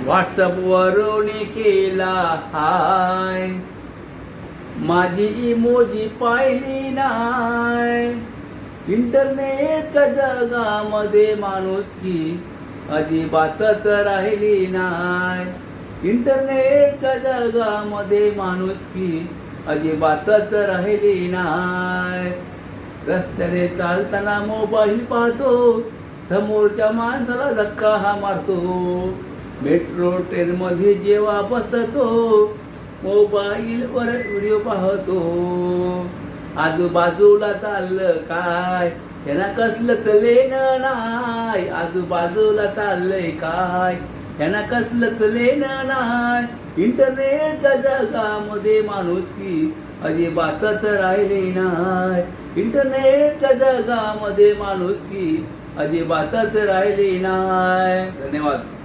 व्हॉट्सअपवरून केला हाय, माझी इमोजी पाहिली नाय. इंटरनेटच्या जगामध्ये माणुसकी अजिबातच राहिली नाय. इंटरनेटच्या जगामध्ये माणुसकी अजिबातच राहिली नाय. रस्त्याने चालताना मोबाईल पाहतो, समोरच्या माणसाला धक्का हा मारतो. मेट्रो ट्रेनमध्ये जेव्हा बसतो, मोबाईलवर व्हिडिओ पाहतो. आजूबाजूला चाललं काय, यांना कसलंच लेणं नाय. आजूबाजूला चाललंय काय, यांना कसलंच लेणं नाय. इंटरनेटच्या जगामध्ये माणुसकी अजिबातच राहिली नाय. इंटरनेटच्या जगामध्ये माणुसकी अजिबातच राहिली नाय. धन्यवाद.